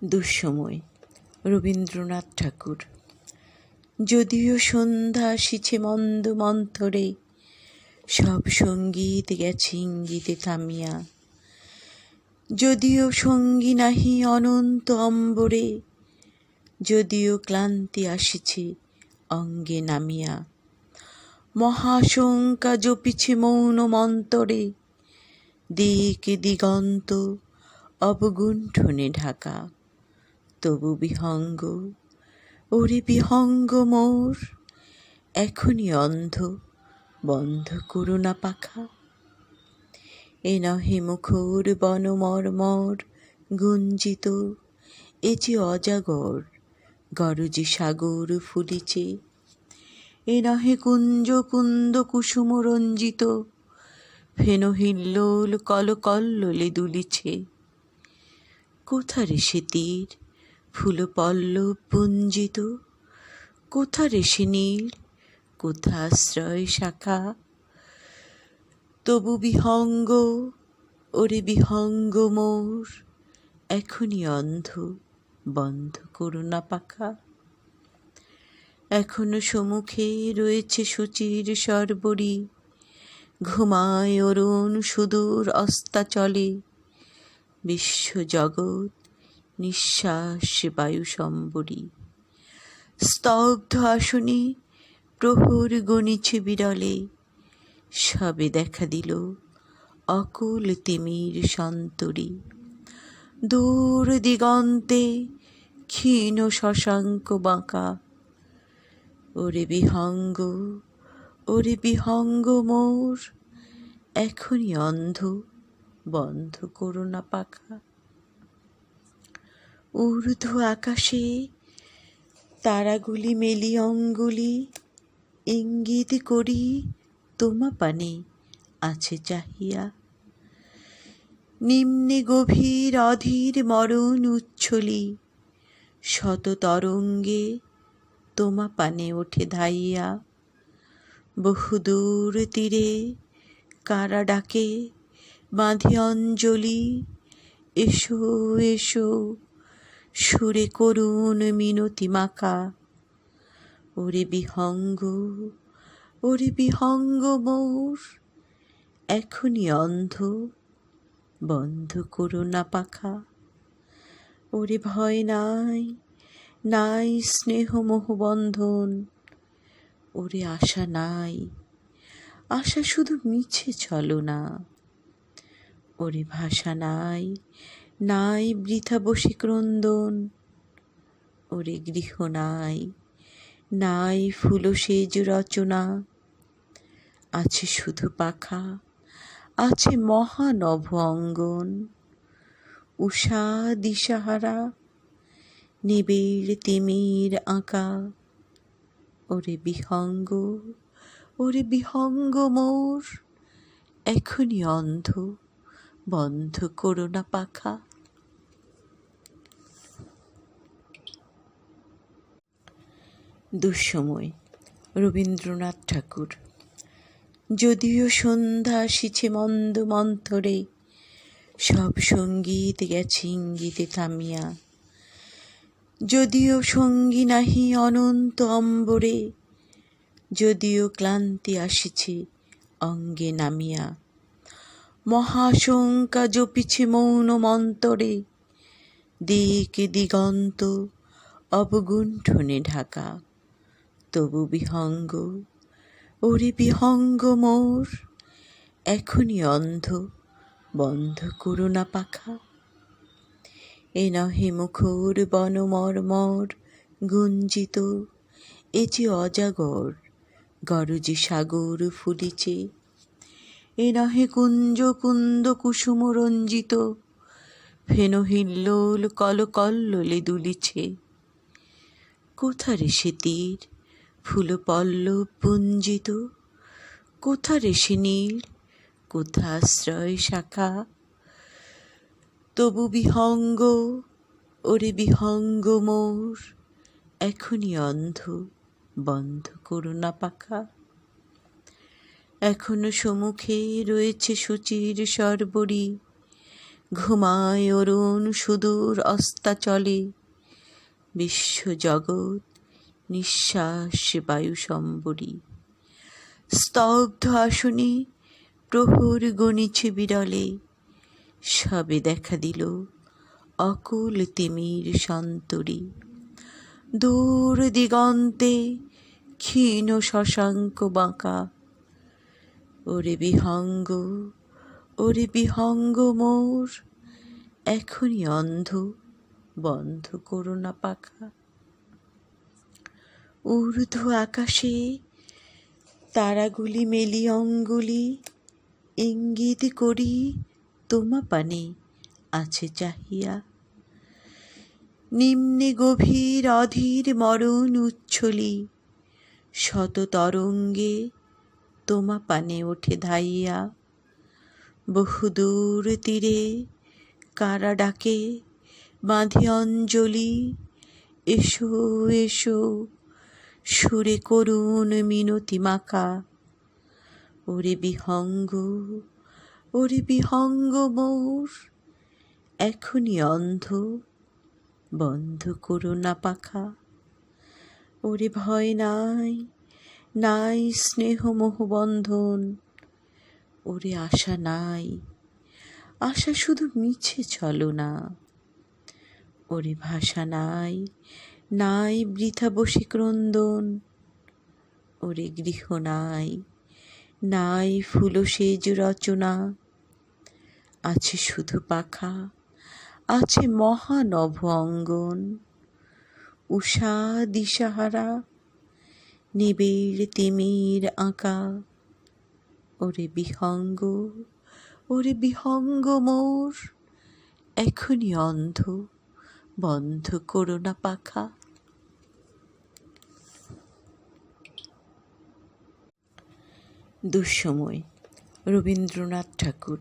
দুঃসময় রবীন্দ্রনাথ ঠাকুর। যদিও সন্ধ্যা আসিছে মন্দ মন্থরে, সব সঙ্গীত গেছে ইঙ্গিতে থামিয়া। যদিও সঙ্গী নাহি অনন্ত অম্বরে, যদিও ক্লান্তি আসিছে অঙ্গে নামিয়া। মহাশঙ্কা জপিছে মৌন মন্তরে, দিক দিগন্ত অবগুণ্ঠনে ঢাকা। তবু বিহঙ্গ, ওরে বিহঙ্গ মোর, এখনই অন্ধ, বন্ধ করো না পাখা। এ নহে মুখর বনমর্মর গুঞ্জিত, এ যে অজাগর গরজি সাগর ফুলিছে। এ নহে কুঞ্জ কুন্দ কুসুম রঞ্জিত, ফেন হিল্লোল কলকল্লোলে দুলিছে। কোথারে সে তীর ফুল পল্লব পুঞ্জিত, কোথারে সে নীল, কোথা আশ্রয় শাখা। তবু বিহঙ্গ, ওরে বিহঙ্গ মোর, এখনই অন্ধ, বন্ধ করো না পাখা। এখনো সম্মুখে রয়েছে সূচির সরবরি, ঘুমায় অরুণ সুদূর অস্তাচলে। বিশ্বজগৎ নিঃশ্বাস বায়ু সম্বরী, স্তব্ধ আসনে প্রহর গণিছে বিরলে। সবে দেখা দিল অকুল তিমির সন্তরী, দূর দিগন্তে ক্ষীণ শশাঙ্ক বাঁকা। ওরে বিহঙ্গ, ওরে বিহঙ্গ মোর, এখনই অন্ধ, বন্ধ করো না পাখা। ঊর্ধ্ব আকাশে তারাগুলি মেলি অঙ্গুলি, ইঙ্গিত করি তোমা পানে আছে চাহিয়া। নিম্নে গভীর অধীর মরণ উচ্ছলি, শত তরঙ্গে তোমা পানে ওঠে ধাইয়া। বহুদূর তীরে কারা ডাকে বাঁধি অঞ্জলি, এসো এসো সুরে করুণ মিনতি মাখা। ওরে বিহঙ্গ, ওরে বিহঙ্গ মোর, এখনই অন্ধ, বন্ধ করো না পাখা। ওরে ভয় নাই, নাই স্নেহ মোহ বন্ধন, ওরে আশা নাই, আশা শুধু মিছে ছলনা। ওরে ভাষা নাই, নাই বৃথা বসে ক্রন্দন, ওরে গৃহ নাই, নাই ফুল সেজ রচনা। আছে শুধু পাখা, আছে মহানভ অঙ্গন, উষা দিশাহারা, নিবিড় তিমির আঁকা। ওরে বিহঙ্গ, ওরে বিহঙ্গ মোর, এখনই অন্ধ, বন্ধ করো না পাখা। দুঃসময় রবীন্দ্রনাথ ঠাকুর। যদিও সন্ধ্যা আসিছে মন্দ মন্থরে, সব সঙ্গীত গেছে ইঙ্গিতে থামিয়া। যদিও সঙ্গী নাহি অনন্ত অম্বরে, যদিও ক্লান্তি আসিছে অঙ্গে নামিয়া। মহাশঙ্কা জপিছে মৌন মন্তরে, দিক দিগন্ত অবগুণ্ঠনে ঢাকা। তবু বিহঙ্গ, ওরে বিহঙ্গ মোর, এখনই অন্ধ, বন্ধ করো না পাখা। এ নহে মুখর বনমর্মর গুঞ্জিত, এ যে অজাগর গরজি সাগর ফুলিছে। এ নহে কুঞ্জ কুন্দ কুসুম রঞ্জিত, ফেন হিল্লোল কলকল্লোলে দুলিছে। কোথারে সে তীর ফুল পল্লব পুঞ্জিত, কোথারে সে নীল, কোথা আশ্রয় শাখা। তবু বিহঙ্গ, ওরে বিহঙ্গ মোর, এখনই অন্ধ, বন্ধ করো না পাখা। এখনো সম্মুখে রয়েছে সূচির সরবরি, ঘুমায় অরুণ সুদূর অস্তাচলে, বিশ্বজগৎ নিঃশ্বাস বায়ু সম্বরী। স্তব্ধ আসনে প্রহর গণিছে বিরলে, সবে দেখা দিল অকুল তিমির সন্তরী। দূর দিগন্তে ক্ষীণ শশাঙ্ক বাঁকা, ওরে বিহঙ্গ, ওরে বিহঙ্গ মোর, এখনই অন্ধ, বন্ধ করো না পাখা। ঊর্ধ্ব আকাশে তারাগুলি মেলি অঙ্গুলি, ইঙ্গিত করি তোমা পানে আছে চাহিয়া। নিম্নে গভীর অধীর মরণ উচ্ছলি, শত তরঙ্গে তোমা পানে ওঠে ধাইয়া। বহুদূর তীরে কারা ডাকে বাঁধি অঞ্জলি, এসো এসো সুরে করুণ মিনতি মাখা। ওরে বিহঙ্গ, ওরে বিহঙ্গ মোর, এখনই অন্ধ, বন্ধ করো না পাখা। ওরে ভয় নাই, নাই স্নেহ মোহ বন্ধন, ওরে আশা নাই, আশা শুধু মিছে ছলনা। ওরে ভাষা নাই, নাই বৃথা বসে ক্রন্দন, ওরে গৃহ নাই, নাই ফুল সেজ রচনা। আছে শুধু পাখা, আছে মহানভ অঙ্গন, উষা দিশাহারা, নিবিড় তিমির আঁকা। ওরে বিহঙ্গ, ওরে বিহঙ্গ মোর, এখনই অন্ধ, বন্ধ করো না পাখা। দুঃসময়, রবীন্দ্রনাথ ঠাকুর।